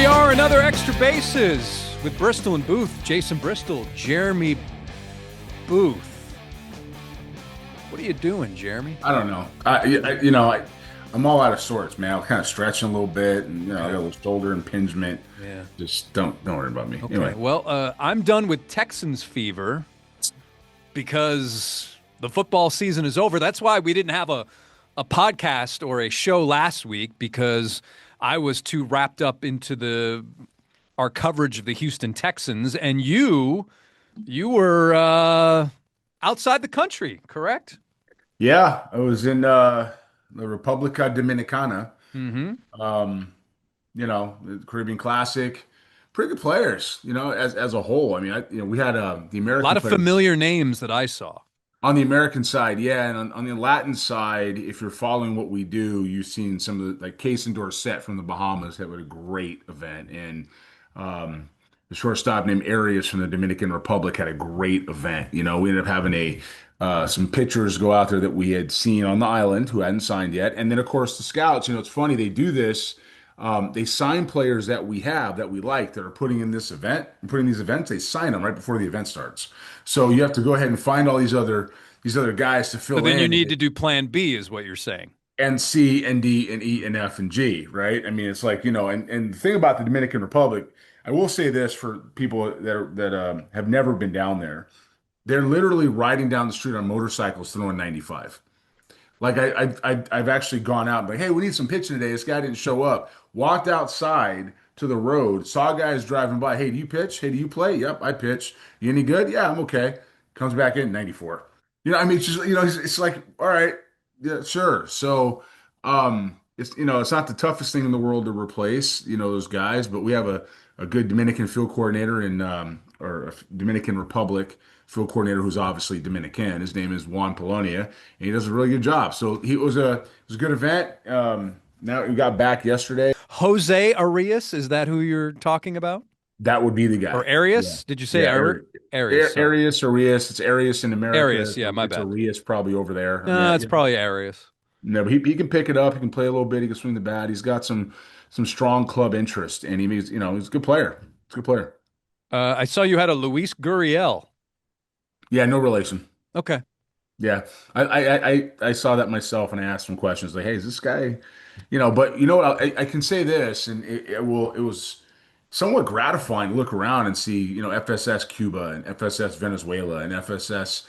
we are, another Extra Bases with Bristol and Booth. Jason Bristol, Jeremy Booth. What are you doing, Jeremy? I don't know. I'm all out of sorts, man. I'm kind of stretching a little bit, and I got a little shoulder impingement. Yeah. Just don't worry about me. Okay. Anyway, Well, I'm done with Texans fever because the football season is over. That's why we didn't have a podcast or a show last week, because I was too wrapped up into our coverage of the Houston Texans, and you were outside the country, correct? yeah, I was in the Republica Dominicana. Mm-hmm. The Caribbean Classic. Pretty good players, as a whole. I mean, we had the A American lot of players familiar names that I saw. on the American side, yeah, and on the Latin side, if you're following what we do, you've seen some of the like Case and Dorset from the Bahamas had a great event, and the shortstop named Arias from the Dominican Republic had a great event. We ended up having some pitchers go out there that we had seen on the island who hadn't signed yet, and then of course the scouts. It's funny, they do this. They sign players that we have that we like that are putting in this event and putting these events. They sign them right before the event starts. So you have to go ahead and find all these other guys to fill So then you in, need to do Plan B, is what you're saying. and C and D and E and F and G, right? I mean, it's like, and the thing about the Dominican Republic, I will say this for people that have never been down there, they're literally riding down the street on motorcycles throwing 95. Like I've actually gone out and like, hey, we need some pitching today. This guy didn't show up. Walked outside to the road, saw guys driving by. Hey, do you pitch? Hey, do you play? Yep, I pitch. You any good? Yeah, I'm okay. Comes back in 94. I mean, it's just it's like, all right, yeah, sure. So, it's not the toughest thing in the world to replace, those guys, but we have a good Dominican field coordinator or a Dominican Republic field coordinator who's obviously Dominican. His name is Juan Polonia, and he does a really good job. So it was a good event. Now we got back yesterday. Jose Arias, is that who you're talking about? That would be the guy. Or Arias? Yeah. Did you say Yeah, Arias? Sorry. Arias. It's Arias in America. Arias, yeah, my It's bad. Arias probably over there. I No, mean, it's probably Arias. no, but he can pick it up. He can play a little bit. He can swing the bat. He's got some strong club interest, and he's a good player. He's a good player. I saw you had a Luis Gurriel. Yeah, no relation. Okay. Yeah, I saw that myself, and I asked some questions like, "Hey, is this guy?" But you know what? I can say this, and it was somewhat gratifying to look around and see, FSS Cuba and FSS Venezuela and FSS,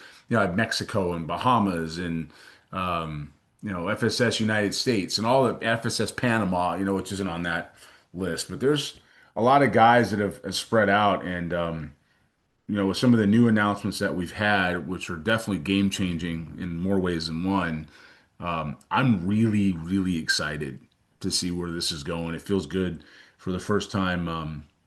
Mexico and Bahamas and FSS United States and all the FSS Panama, which isn't on that list. But there's a lot of guys that have spread out, and with some of the new announcements that we've had, which are definitely game changing in more ways than one, I'm really, really excited to see where this is going. It feels good for the first time,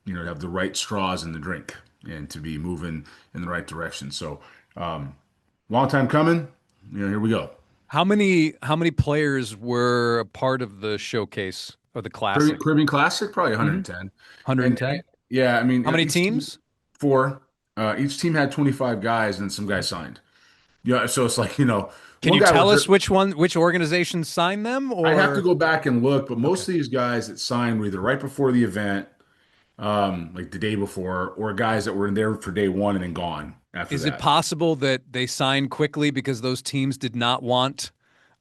to have the right straws in the drink and to be moving in the right direction. So, long time coming. Here we go. How many players were a part of the showcase or the classic? Caribbean Classic, probably 110. 110? Yeah, I mean, How many each team- teams? four. Each team had 25 guys, and some guys signed. Yeah, so it's like, Can one you guy tell was us which organization signed them? I have to Or go back and look, but most of these guys that signed were either right before the event, like the day before, or guys that were in there for day one and then gone after is that. it possible that they signed quickly because those teams did not want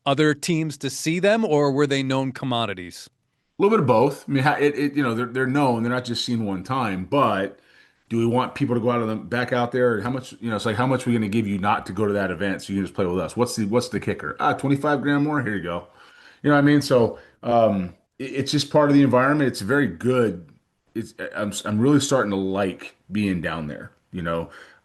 other teams to see them, or were they known commodities? A little bit of both. I mean, they're known. They're not just seen one time, but do we want people to go out of them back out there? How much, it's like how much are we going to give you not to go to that event so you can just play with us? What's the kicker? 25 grand more. Here you go. You know what I mean? So it's just part of the environment. It's very good. I'm really starting to like being down there.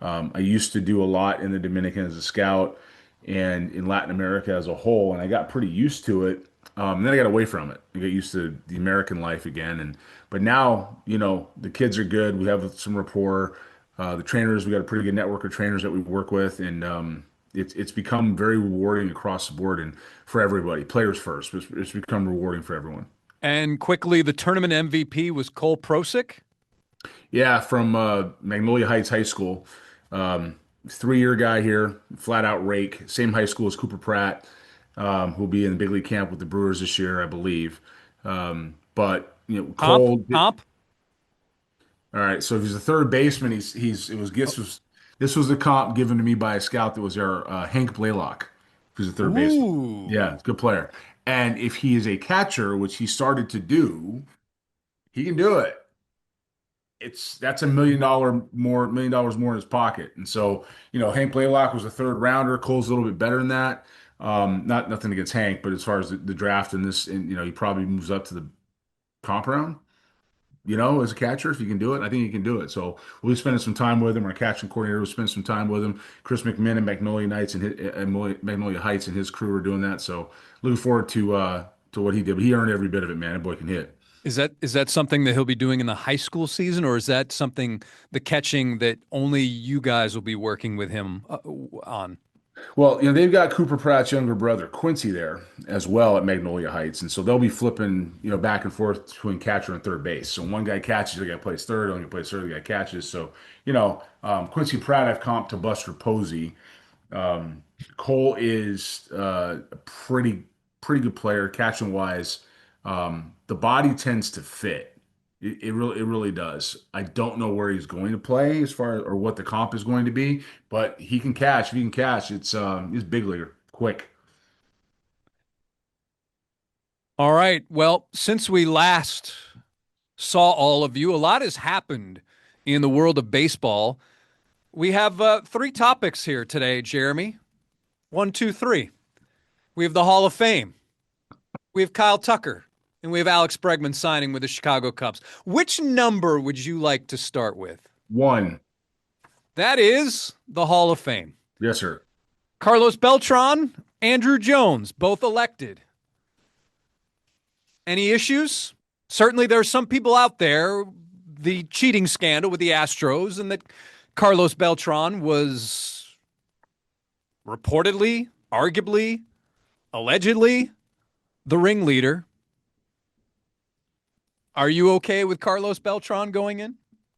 I used to do a lot in the Dominican as a scout and in Latin America as a whole, and I got pretty used to it. And then I got away from it. I got used to the American life again, but now the kids are good. We have some rapport. The trainers, we got a pretty good network of trainers that we work with, and it's become very rewarding across the board and for everybody. Players first, it's become rewarding for everyone. And quickly, the tournament MVP was Cole Prosick. Yeah, from Magnolia Heights High School. 3-year guy here, flat out rake. Same high school as Cooper Pratt, who'll be in the big league camp with the Brewers this year, I believe. But Cole. Comp? All right. So if he's a third baseman, he's it was this was a comp given to me by a scout that was there, Hank Blaylock, who's a third baseman. Yeah, Ooh. he's a good player. And if he is a catcher, which he started to do, he can do it. That's $1 million more in his pocket. And so, Hank Blaylock was a third rounder. Cole's a little bit better than that. Not nothing against Hank, but as far as the draft and this, and he probably moves up to the comp round. As a catcher, if you can do it, I think you can do it. So we'll be spending some time with him. Our catching coordinator will spend some time with him. Chris McMinn and Magnolia Heights and his crew are doing that. So looking forward to what he did. But he earned every bit of it, man. That boy can hit. Is that something that he'll be doing in the high school season, or is that something the catching that only you guys will be working with him on? Well, they've got Cooper Pratt's younger brother, Quincy, there as well at Magnolia Heights. And so they'll be flipping, back and forth between catcher and third base. So one guy catches, the guy plays third, one guy plays third, the guy catches. So, Quincy Pratt, I've comped to Buster Posey. Cole is a pretty good player, catching wise. The body tends to fit. It really does. I don't know where he's going to play as far or what the comp is going to be, but he can catch. If he can catch, he's big leaguer, quick. All right. Well, since we last saw all of you, a lot has happened in the world of baseball. We have three topics here today, Jeremy. One, two, three. We have the Hall of Fame. We have Kyle Tucker, and we have Alex Bregman signing with the Chicago Cubs. Which number would you like to start with? One. That is the Hall of Fame. Yes, sir. Carlos Beltran, Andruw Jones, both elected. Any issues? Certainly, there are some people out there, the cheating scandal with the Astros, and that Carlos Beltran was reportedly, arguably, allegedly the ringleader. Are you okay with Carlos Beltran going in?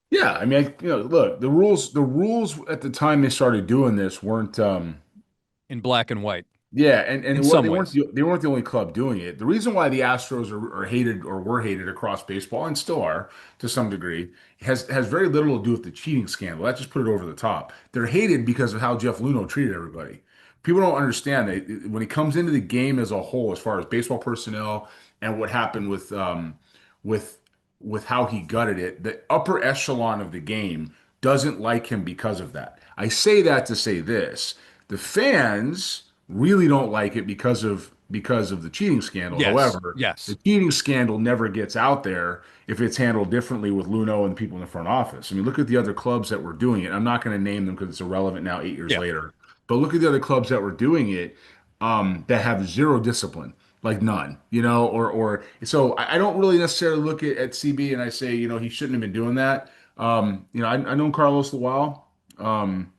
Yeah, I mean, look, the rules at the time they started doing this weren't. In black and white, Yeah, and in what some ways. they weren't the only club doing it. The reason why the Astros are hated or were hated across baseball and still are to some degree has very little to do with the cheating scandal. That just put it over the top. They're hated because of how Jeff Luhnow treated everybody. People don't understand that when it comes into the game as a whole, as far as baseball personnel and what happened with with how he gutted it, the upper echelon of the game doesn't like him because of that. I say that to say this. The fans really don't like it because of the cheating scandal. Yes, However, the yes. cheating scandal never gets out there if it's handled differently with Luno and the people in the front office. I mean, look at the other clubs that were doing it. I'm not going to name them because it's irrelevant now, 8 years Yeah. later. But look at the other clubs that were doing it that have zero discipline, like none. Or so I don't really necessarily look at CB and I say, he shouldn't have been doing that. I know Carlos a while. When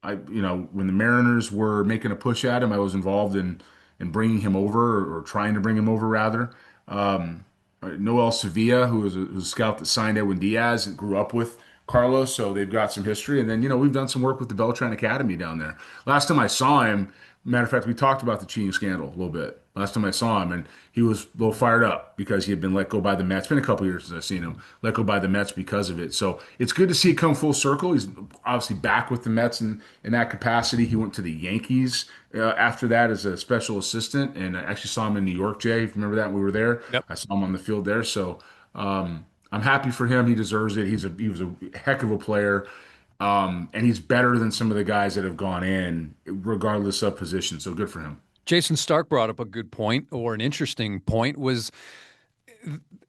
the Mariners were making a push at him, I was involved in bringing him over or trying to bring him over rather. Noel Sevilla, who was a scout that signed Edwin Diaz and grew up with Carlos, so they've got some history. And then we've done some work with the Beltran Academy down there. Last time I saw him, matter of fact, we talked about the cheating scandal a little bit. Last time I saw him, and he was a little fired up because he had been let go by the Mets. It's been a couple years since I've seen him let go by the Mets because of it. So it's good to see it come full circle. He's obviously back with the Mets in that capacity. He went to the Yankees after that as a special assistant, and I actually saw him in New York, Jay. If you remember that, we were there. Yep. I saw him on the field there. So I'm happy for him. He deserves it. He was a heck of a player. And he's better than some of the guys that have gone in, regardless of position. So good for him. Jason Stark brought up a good point, or an interesting point, was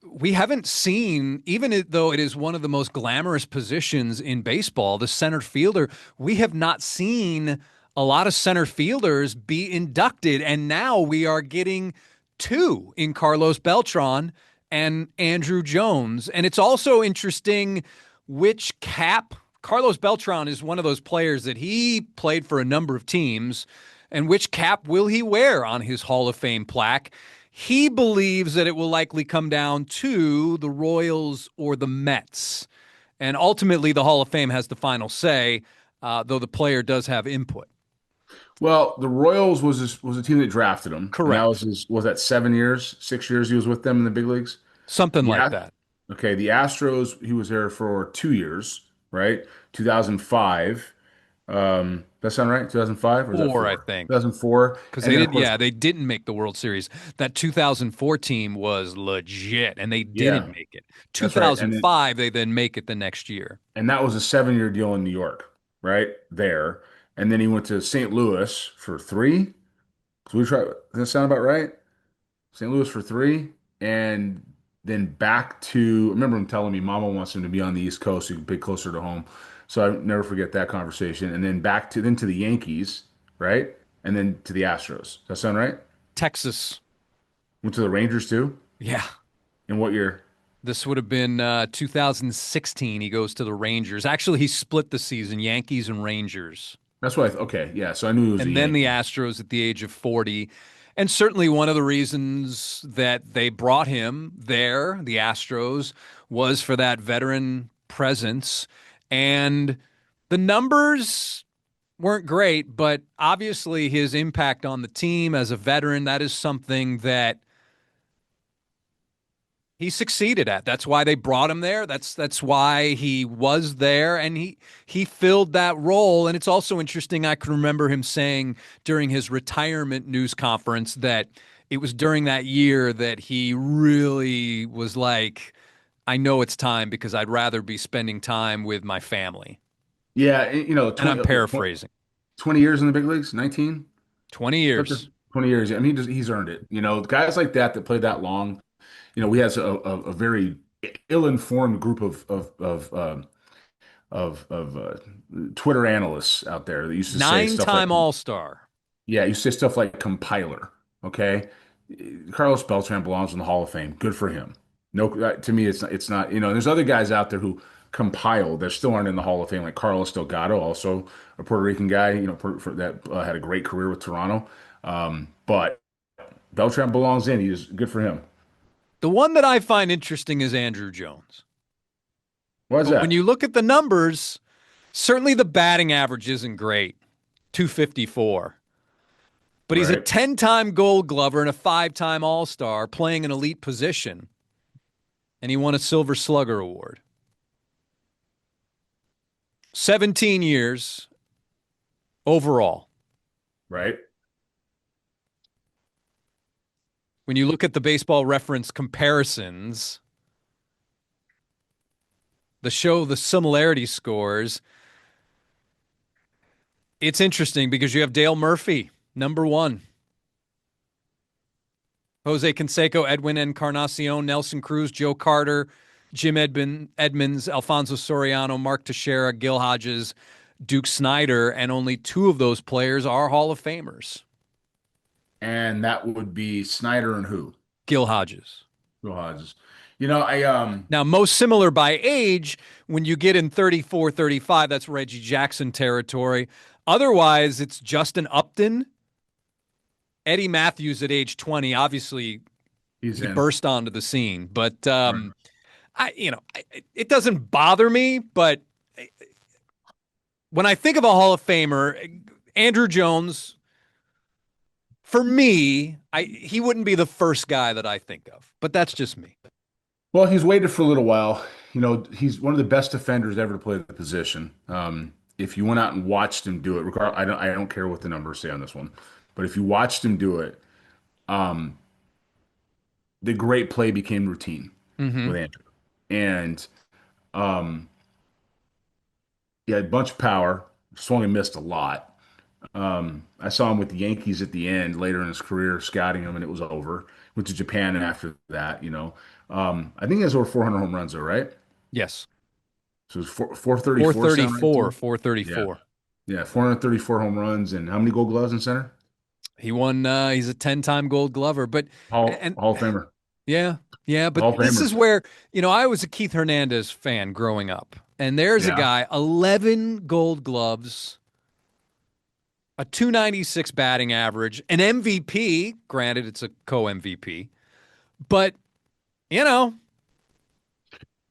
we haven't seen, even though it is one of the most glamorous positions in baseball, the center fielder, we have not seen a lot of center fielders be inducted. And now we are getting two in Carlos Beltran and Andruw Jones. And it's also interesting which cap. Carlos Beltran is one of those players that he played for a number of teams. And which cap will he wear on his Hall of Fame plaque? He believes that it will likely come down to the Royals or the Mets. And ultimately, the Hall of Fame has the final say, though the player does have input. Well, the Royals was a team that drafted him. And that Correct. was that 7 years, 6 years he was with them in the big leagues? Something like Yeah. that. Okay, the Astros, he was there for 2 years, right? 2005. That sound right? 2005 or is that Four, I four? think. 2004. Because And they then of didn't, course, yeah, they didn't make the World Series. That 2004 team was legit, and they didn't yeah, make it. that's right. And then 2005, they then make it the next year. and that was a 7 year deal in New York, right? There. And then he went to St. Louis for three. So we try, does that sound about right? St. Louis for three, and then back to. I remember him telling me Mama wants him to be on the East Coast so he can be closer to home. So I never forget that conversation. And then back to the Yankees, right? And then to the Astros. Does that sound right? Texas, Went to the Rangers too. yeah. In what year? This would have been 2016. He goes to the Rangers. Actually, he split the season, Yankees and Rangers. That's what okay, yeah. So I knew he was a And then the Yankee. Astros at the age of 40. And certainly one of the reasons that they brought him there, the Astros, was for that veteran presence. And the numbers weren't great, but obviously his impact on the team as a veteran, that is something that he succeeded at. That's why they brought him there. That's why he was there, and he filled that role. And it's also interesting. I can remember him saying during his retirement news conference that it was during that year that he really was like, "I know it's time because I'd rather be spending time with my family." Yeah, And I'm 20, what, paraphrasing. 20 years in the big leagues, 19? 20 Tucker, years. 20 years. I mean, he's earned it. Guys like that that played that long. We had a very ill-informed group of Twitter analysts out there that used to say stuff like, Nine-time All-Star. yeah, you say stuff like compiler. Okay, Carlos Beltran belongs in the Hall of Fame. Good for him. No, to me, it's not. There's other guys out there who compile that still aren't in the Hall of Fame, like Carlos Delgado, also a Puerto Rican guy. That had a great career with Toronto. But Beltran belongs in. He's good for him. The one that I find interesting is Andruw Jones. Why is But when you that? look at the numbers, certainly the batting average isn't great, 254. But he's a Right. 10-time Gold Glover and a 5-time All-Star playing an elite position, and he won a Silver Slugger Award. 17 years overall. Right. When you look at the baseball reference comparisons, the similarity scores, it's interesting because you have Dale Murphy, number one. Jose Canseco, Edwin Encarnacion, Nelson Cruz, Joe Carter, Edmonds, Alfonso Soriano, Mark Teixeira, Gil Hodges, Duke Snyder, and only two of those players are Hall of Famers. And that would be Snyder and who? Gil Hodges. Who Hodges. I Now, most similar by age, when you get in 34, 35, that's Reggie Jackson territory. Otherwise, it's Justin Upton, Eddie Matthews at age 20. Obviously, he's he in. burst onto the scene, but Right. it doesn't bother me. But when I think of a Hall of Famer, Andruw Jones, for me, he wouldn't be the first guy that I think of. But that's just me. Well, he's waited for a little while. He's one of the best defenders ever to play the position. If you went out and watched him do it, I don't care what the numbers say on this one, but if you watched him do it, um, the great play became routine Mm-hmm. with Andrew. And um, he had a bunch of power, swung and missed a lot. I saw him with the Yankees at the end later in his career, scouting him, and it was over. Went to Japan and after that. I think he has over 400 home runs, though, right? Yes. So it's 434 sound right to 434. you? Yeah. 434. Yeah. 434 home runs and how many gold gloves in center? He won. He's a 10-time Gold Glover. But Hall, and Hall of Famer. yeah, yeah. But Hall of this Famer. is where I was a Keith Hernandez fan growing up, and there's a Yeah. guy, 11 Gold Gloves, a 296 batting average, an MVP. Granted, it's a co-MVP, but you know,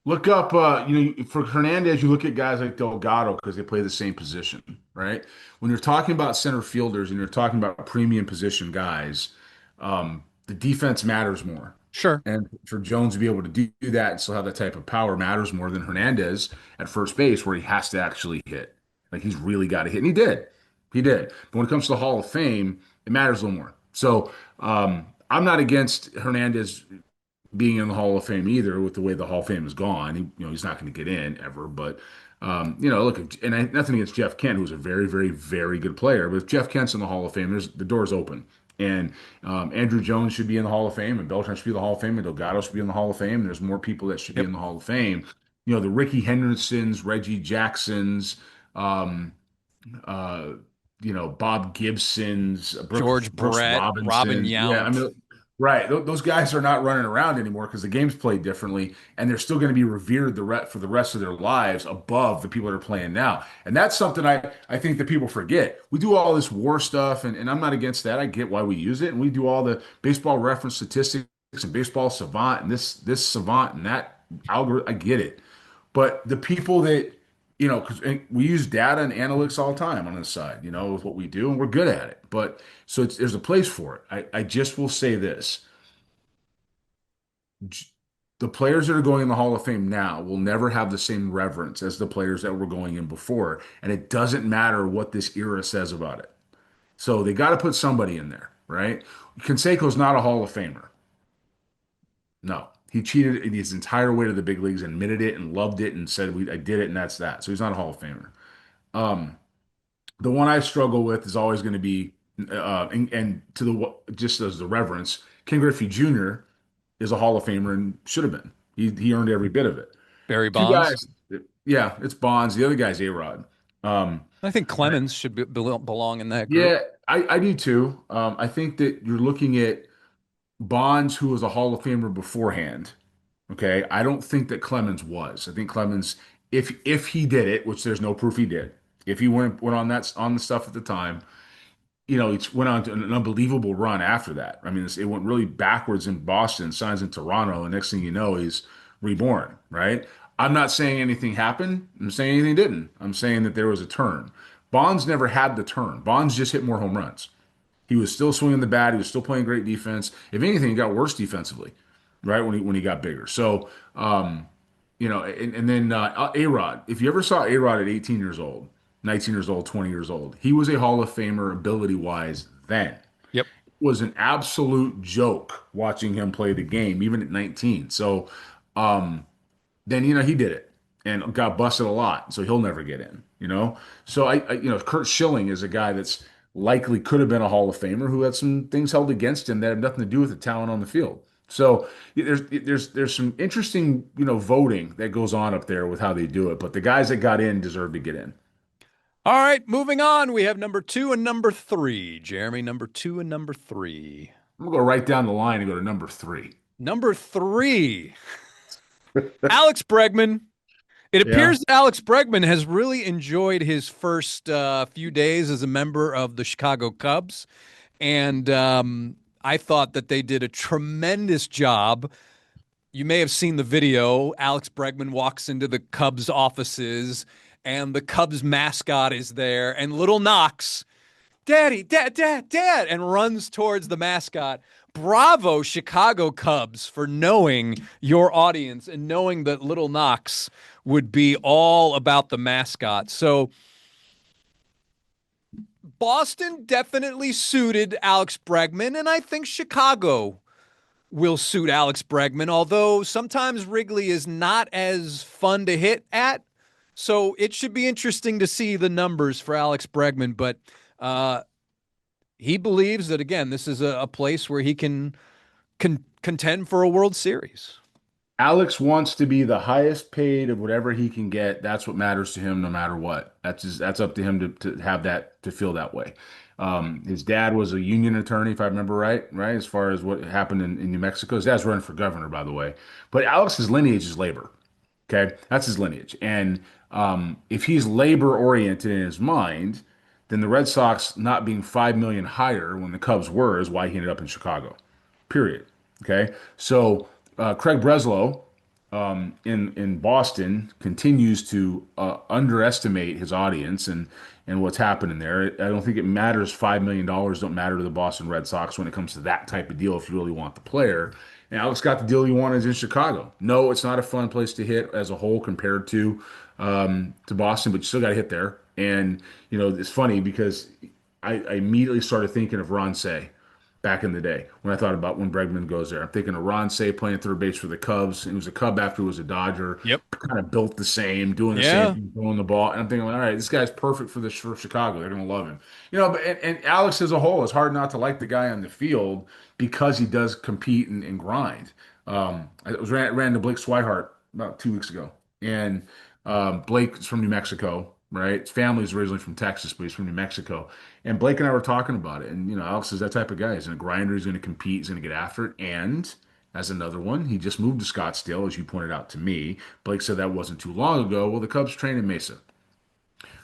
Look up, for Hernandez, you look at guys like Delgado because they play the same position, right? When you're talking about center fielders and you're talking about premium position guys, the defense matters more. Sure. And for Jones to be able to do that and still have that type of power matters more than Hernandez at first base, where he has to actually hit. Like he's really got to hit. And he did. He did. But when it comes to the Hall of Fame, it matters a little more. So I'm not against Hernandez being in the Hall of Fame either with the way the Hall of Fame is gone. He's not going to get in ever. But look, nothing against Jeff Kent, who's a very, very, very good player. But if Jeff Kent's in the Hall of Fame, the door's open. And Andruw Jones should be in the Hall of Fame, and Beltrán should be in the Hall of Fame, and Delgado should be in the Hall of Fame. There's more people that should be Yep. in the Hall of Fame. The Ricky Hendersons, Reggie Jacksons, um, uh, Bob Gibson's, George Brooks Brett, Robin Robinsons. Yeah, I Yount. mean, right. Those guys are not running around anymore because the game's played differently, and they're still going to be revered for the rest of their lives above the people that are playing now. And that's something I think that people forget. We do all this war stuff, and I'm not against that. I get why we use it, and we do all the baseball reference statistics and baseball savant and this savant and that algorithm. I get it. But the people that, because we use data and analytics all the time on this side, with what we do, and we're good at it. But so there's a place for it. I just will say this. The players that are going in the Hall of Fame now will never have the same reverence as the players that were going in before. And it doesn't matter what this era says about it. So they got to put somebody in there, right? Canseco's not a Hall of Famer. No, he cheated in his entire way to the big leagues, admitted it and loved it and said, I did it and that's that. So he's not a Hall of Famer. Um, the one I struggle with is always going to be, and to the just as the reverence, Ken Griffey Jr. is a Hall of Famer and should have been. He earned every bit of it. Barry Two Bonds. guys, yeah, it's Bonds. The other guy's A-Rod. Um, I think Clemens should belong in that group. yeah, I do too. I think that you're looking at Bonds, who was a Hall of Famer beforehand. Okay, I don't think that Clemens was. I think Clemens, if he did it, which there's no proof he did, if he went on the stuff at the time, he went on to an unbelievable run after that. I mean, it went really backwards in Boston, signs in Toronto, and next thing you know, he's reborn, right? I'm not saying anything happened. I'm saying anything didn't. I'm saying that there was a turn. Bonds never had the turn. Bonds just hit more home runs. He was still swinging the bat. He was still playing great defense. If anything, he got worse defensively, right? When he got bigger. So, and then A-Rod. If you ever saw A-Rod at 18 years old, 19 years old, 20 years old, he was a Hall of Famer ability wise then. Yep. It was an absolute joke watching him play the game, even at 19. So, then he did it and got busted a lot, so he'll never get in. So Kurt Schilling is a guy that's likely could have been a Hall of Famer who had some things held against him that have nothing to do with the talent on the field. So there's some interesting voting that goes on up there with how they do it, but the guys that got in deserve to get in. All right, moving on. We have number two and number three. Jeremy, number two and number three. I'm gonna go right down the line and go to number three. Number three, Alex Bregman. It Yeah. appears that Alex Bregman has really enjoyed his first few days as a member of the Chicago Cubs. And I thought that they did a tremendous job. You may have seen the video. Alex Bregman walks into the Cubs offices, and the Cubs mascot is there, and little Knox, Daddy, Dad, and runs towards the mascot. Bravo, Chicago Cubs, for knowing your audience and knowing that little Knox would be all about the mascot. So Boston definitely suited Alex Bregman, and I think Chicago will suit Alex Bregman, although sometimes Wrigley is not as fun to hit at. So it should be interesting to see the numbers for Alex Bregman, but he believes that, again, this is a place where he can contend for a World Series. Alex wants to be the highest paid of whatever he can get. That's what matters to him, no matter what. That's up to him to have that to feel that way. His dad was a union attorney, if I remember right, as far as what happened in New Mexico. His dad's running for governor, by the way. But Alex's lineage is labor. Okay, that's his lineage. And if he's labor oriented in his mind, then the Red Sox not being 5 million higher when the Cubs were is why he ended up in Chicago. Period. Okay, so Craig Breslow in Boston continues to underestimate his audience and what's happening there. I don't think it matters. $5 million don't matter to the Boston Red Sox when it comes to that type of deal if you really want the player. And Alex got the deal he wanted in Chicago. No, it's not a fun place to hit as a whole compared to Boston, but you still got to hit there. And it's funny because I immediately started thinking of Ron Say back in the day when I thought about when Bregman goes there. I'm thinking of Ron Say playing third base for the Cubs. He was a Cub after he was a Dodger. Yep. Kind of built the same, doing the same Yeah. thing, throwing the ball. And I'm thinking, all right, this guy's perfect for Chicago. They're going to love him. But and Alex as a whole, it's hard not to like the guy on the field because he does compete and grind. I ran to Blake Swihart about 2 weeks ago, and Blake is from New Mexico, right? His family's originally from Texas, but he's from New Mexico. And Blake and I were talking about it, and Alex is that type of guy. He's a grinder. He's going to compete. He's going to get after it. And as another one, he just moved to Scottsdale, as you pointed out to me. Blake said that wasn't too long ago. Well, the Cubs train in Mesa.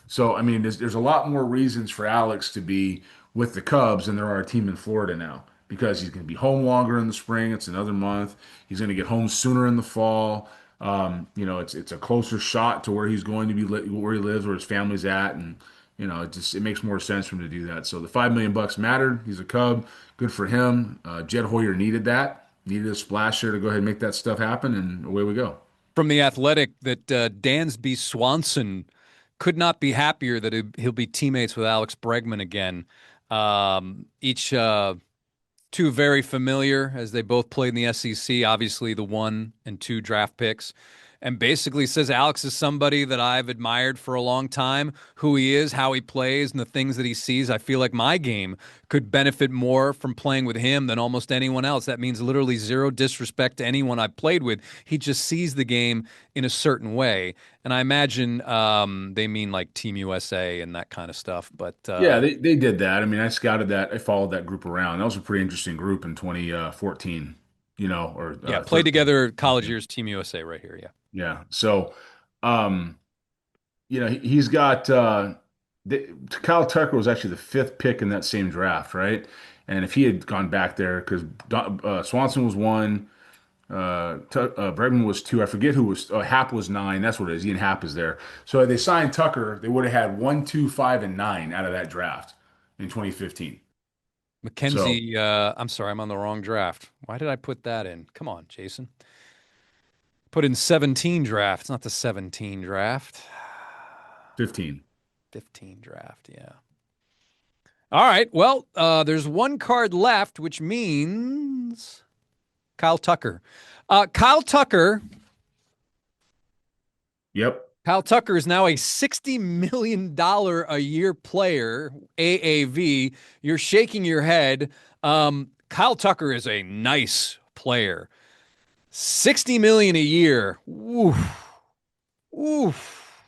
So, I mean, there's a lot more reasons for Alex to be with the Cubs than there are a team in Florida now because he's going to be home longer in the spring. It's another month. He's going to get home sooner in the fall. It's a closer shot to where he's going to be where he lives, where his family's at, and it makes more sense for him to do that. So the $5 million mattered. He's a Cub. Good for him. Jed Hoyer needed that. Needed a splash there to go ahead and make that stuff happen, and away we go. From The Athletic that Dansby Swanson could not be happier that he'll be teammates with Alex Bregman again. Each two very familiar as they both played in the SEC, obviously the 1 and 2 draft picks. And basically says Alex is somebody that I've admired for a long time, who he is, how he plays, and the things that he sees. I feel like my game could benefit more from playing with him than almost anyone else. That means literally zero disrespect to anyone I've played with. He just sees the game in a certain way. And I imagine they mean like Team USA and that kind of stuff. But Yeah, they did that. I mean, I scouted that. I followed that group around. That was a pretty interesting group in 2014, or yeah, played 13. together college years, Team USA right here. Yeah. Yeah. So, um, he's got Kyle Tucker was actually the fifth pick in that same draft, right? And if he had gone back there, because Swanson was one, Bregman was two. I forget who was. Happ was nine. That's what it is. Ian Happ is there. So if they signed Tucker, they would have had 1, 2, 5, and 9 out of that draft in 2015. So Mackenzie, I'm sorry, I'm on the wrong draft. Why did I put that in? Come on, Jason. Put in 17 draft. It's not the 17 draft. 15. 15 draft, yeah. All right. Well, there's one card left, which means Kyle Tucker. Kyle Tucker. Yep. Kyle Tucker is now a $60 million a year player, AAV. You're shaking your head. Kyle Tucker is a nice player. $60 million a year. Oof. Oof.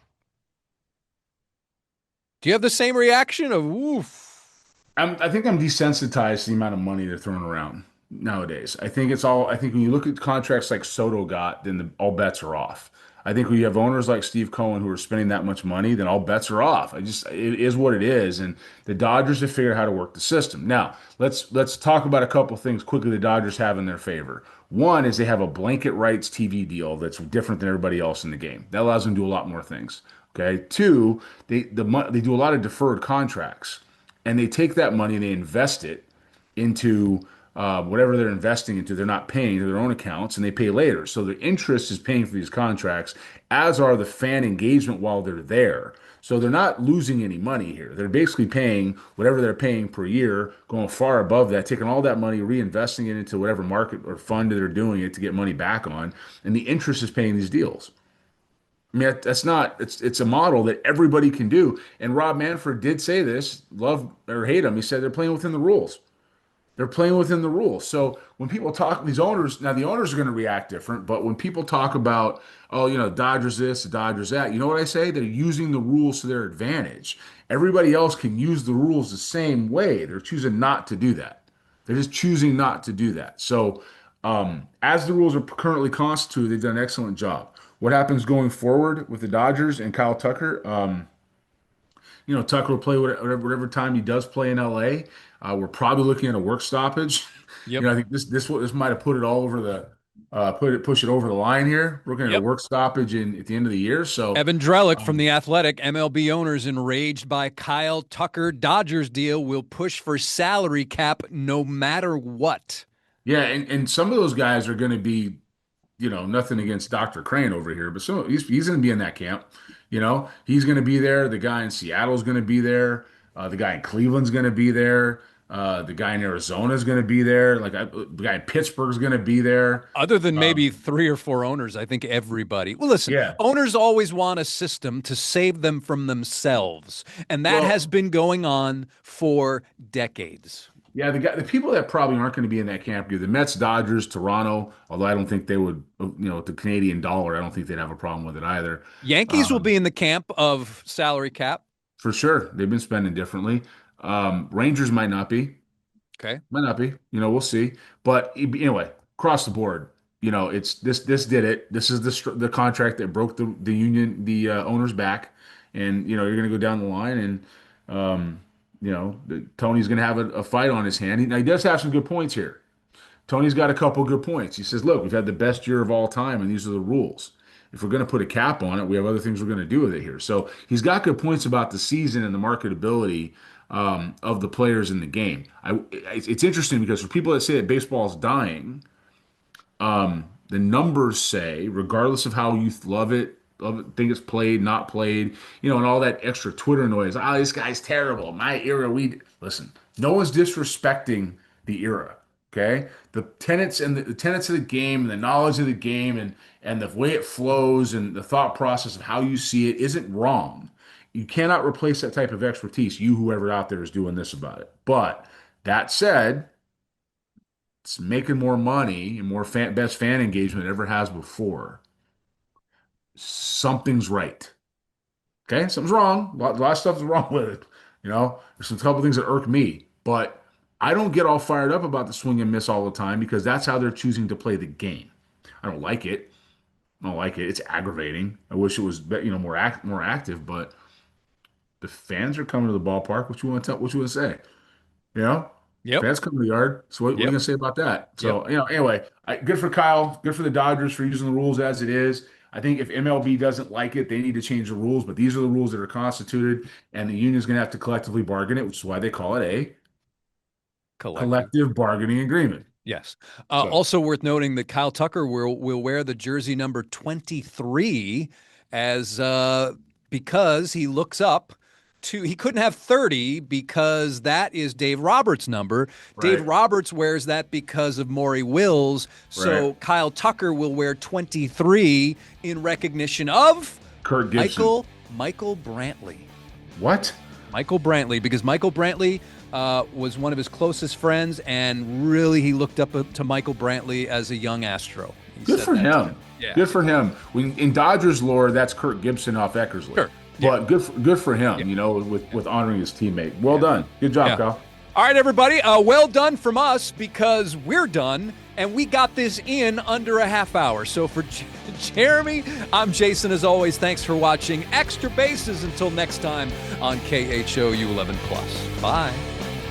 Do you have the same reaction of oof? I think I'm desensitized to the amount of money they're throwing around nowadays. I think when you look at contracts like Soto got, then all bets are off. I think when you have owners like Steve Cohen who are spending that much money, then all bets are off. It is what it is. And the Dodgers have figured out how to work the system. Now, let's talk about a couple things quickly the Dodgers have in their favor. One is they have a blanket rights TV deal that's different than everybody else in the game. That allows them to do a lot more things. Okay. Two, they do a lot of deferred contracts, and they take that money and they invest it into whatever they're investing into. They're not paying to their own accounts, and they pay later. So the interest is paying for these contracts, as are the fan engagement while they're there. So they're not losing any money here. They're basically paying whatever they're paying per year, going far above that, taking all that money, reinvesting it into whatever market or fund they're doing it to get money back on, and the interest is paying these deals. I mean, that's not, it's a model that everybody can do. And Rob Manfred did say this, love or hate him. He said they're playing within the rules. They're playing within the rules. So when people talk, these owners, now the owners are going to react different, but when people talk about, oh, Dodgers this, the Dodgers that, you know what I say? They're using the rules to their advantage. Everybody else can use the rules the same way. They're choosing not to do that. They're just choosing not to do that. So as the rules are currently constituted, they've done an excellent job. What happens going forward with the Dodgers and Kyle Tucker? Tucker will play whatever time he does play in LA. We're probably looking at a work stoppage. Yep. I think this might have put it all over the push it over the line here. We're looking at a Yep. work stoppage at the end of the year. So Evan Drellick from The Athletic, MLB owners enraged by Kyle Tucker Dodgers deal will push for salary cap no matter what. Yeah, and some of those guys are going to be, nothing against Dr. Crane over here, but he's going to be in that camp. He's going to be there. The guy in Seattle's going to be there. The guy in Cleveland's going to be there. The guy in Arizona is going to be there. The guy in Pittsburgh's going to be there. Other than maybe Um, 3 or 4 owners, I think everybody. Well, listen, yeah. owners always want a system to save them from themselves, and that has Well, been going on for decades. yeah, the people that probably aren't going to be in that camp are the Mets, Dodgers, Toronto. Although I don't think they would, with the Canadian dollar, I don't think they'd have a problem with it either. Yankees will Um, be in the camp of salary cap. for sure, they've been spending differently. Rangers might not be. Okay. Might not be. We'll see. But anyway, across the board, it's this. This did it. This is the contract that broke the union, the owner's back, and you're going to go down the line, and Tony's going to have a fight on his hand. Now he does have some good points here. Tony's got a couple good points. He says, "Look, we've had the best year of all time, and these are the rules. If we're going to put a cap on it, we have other things we're going to do with it here." So he's got good points about the season and the marketability of the players in the game. It's interesting because for people that say that baseball is dying, the numbers say, regardless of how you love it, think it's played, not played, and all that extra Twitter noise. Oh, this guy's terrible. My era, listen. No one's disrespecting the era. Okay, the tenets and the tenets of the game, and the knowledge of the game, and the way it flows, and the thought process of how you see it isn't wrong. You cannot replace that type of expertise. Whoever out there is doing this about it. But that said, it's making more money and more best fan engagement than it ever has before. Something's right. Okay, something's wrong. A lot of stuff is wrong with it. There's some couple things that irk me, but I don't get all fired up about the swing and miss all the time because that's how they're choosing to play the game. I don't like it. I don't like it. It's aggravating. I wish it was, more active, but the fans are coming to the ballpark. What you want to tell? What you want to say? You know, Yep. Fans come to the yard. So what are you Yep. gonna say about that? Yep. So anyway, good for Kyle. Good for the Dodgers for using the rules as it is. I think if MLB doesn't like it, they need to change the rules. But these are the rules that are constituted, and the union's gonna have to collectively bargain it, which is why they call it a Collective. collective bargaining agreement. Yes. So Also worth noting that Kyle Tucker will wear the jersey number 23 as because he looks up to he couldn't have 30 because that is Dave Roberts' number. Dave right, Roberts wears that because of Maury Wills. right. So Kyle Tucker will wear 23 in recognition of Kurt Gibson. Michael Brantley. What? Michael Brantley, because Michael Brantley was one of his closest friends, and really he looked up to Michael Brantley as a young Astro. He Good said for that to him. him. Yeah. Good for him. In Dodgers lore, that's Kurt Gibson off Eckersley. Sure. But good for him, Yeah. with honoring his teammate. Well done. Good job, Yeah. Kyle. All right, everybody. Well done from us because we're done, and we got this in under a half hour. So for Jeremy, I'm Jason. As always, thanks for watching Extra Bases. Until next time on KHOU 11+. Bye.